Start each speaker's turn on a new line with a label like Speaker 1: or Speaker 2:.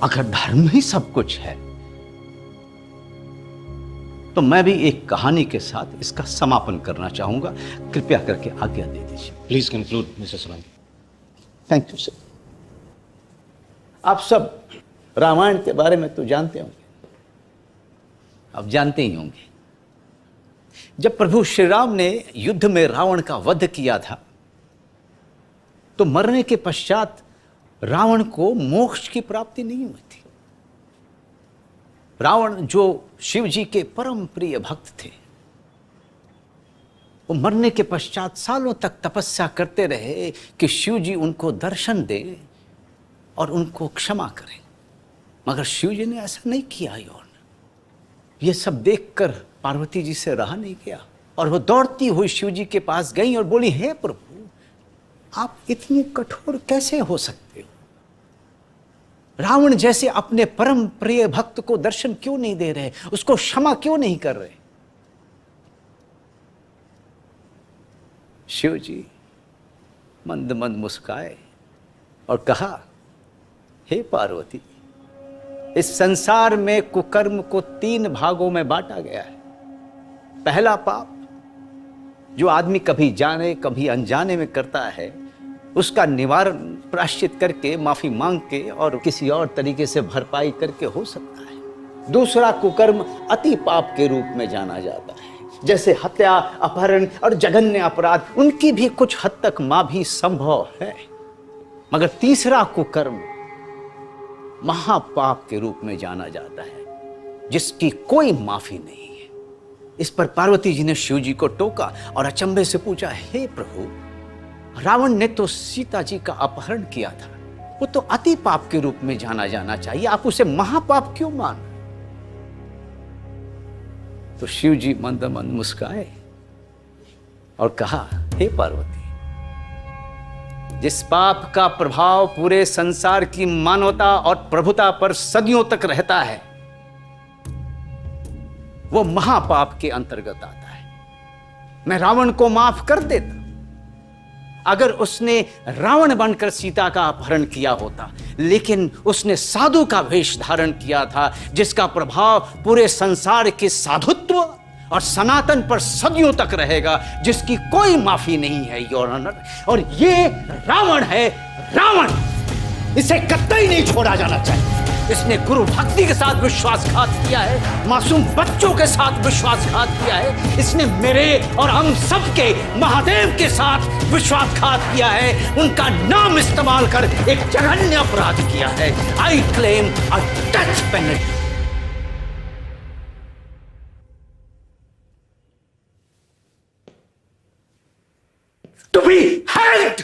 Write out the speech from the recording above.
Speaker 1: अगर धर्म ही सब कुछ है तो मैं भी एक कहानी के साथ इसका समापन करना चाहूंगा। कृपया करके आज्ञा दे दीजिए।
Speaker 2: Please conclude mister Solanki.
Speaker 1: Thank you sir. आप सब रामायण के बारे में तो जानते होंगे, आप जानते ही होंगे। जब प्रभु श्री राम ने युद्ध में रावण का वध किया था तो मरने के पश्चात रावण को मोक्ष की प्राप्ति नहीं हुई थी। रावण जो शिव जी के परम प्रिय भक्त थे, वो मरने के पश्चात सालों तक तपस्या करते रहे कि शिव जी उनको दर्शन दे और उनको क्षमा करें, मगर शिव जी ने ऐसा नहीं किया। ये सब देखकर पार्वती जी से रहा नहीं गया और वो दौड़ती हुई शिव जी के पास गई और बोली, हे प्रभु, आप इतने कठोर कैसे हो सकते हो? रावण जैसे अपने परम प्रिय भक्त को दर्शन क्यों नहीं दे रहे, उसको क्षमा क्यों नहीं कर रहे? शिव जी मंद मंद मुस्काए और कहा, हे पार्वती, इस संसार में कुकर्म को 3 भागों में बांटा गया है। पहला पाप जो आदमी कभी जाने कभी अनजाने में करता है, उसका निवारण प्रायश्चित करके, माफी मांग के और किसी और तरीके से भरपाई करके हो सकता है। दूसरा कुकर्म अति पाप के रूप में जाना जाता है, जैसे हत्या, अपहरण और जघन्य अपराध। उनकी भी कुछ हद तक माफी संभव है, मगर तीसरा कुकर्म महापाप के रूप में जाना जाता है, जिसकी कोई माफी नहीं है। इस पर पार्वती जी ने शिव जी को टोका और अचंभे से पूछा, हे प्रभु, रावण ने तो सीता जी का अपहरण किया था, वो तो अति पाप के रूप में जाना चाहिए, आप उसे महापाप क्यों मान? तो शिव जी मंद मंद मुस्काए और कहा, हे पार्वती, जिस पाप का प्रभाव पूरे संसार की मानवता और प्रभुता पर सदियों तक रहता है, वो महापाप के अंतर्गत आता है। मैं रावण को माफ कर देता अगर उसने रावण बनकर सीता का अपहरण किया होता, लेकिन उसने साधु का वेश धारण किया था, जिसका प्रभाव पूरे संसार के साधुत्व और सनातन पर सदियों तक रहेगा, जिसकी कोई माफी नहीं है, योर ऑनर। और ये रावण है, रावण। इसे कतई नहीं छोड़ा जाना चाहिए। इसने गुरु भक्ति के साथ विश्वासघात किया है, मासूम बच्चों के साथ विश्वासघात किया है, इसने मेरे और हम सबके महादेव के साथ विश्वासघात किया है, उनका नाम इस्तेमाल कर एक जघन्य अपराध किया है। I claim a death penalty. To be hanged!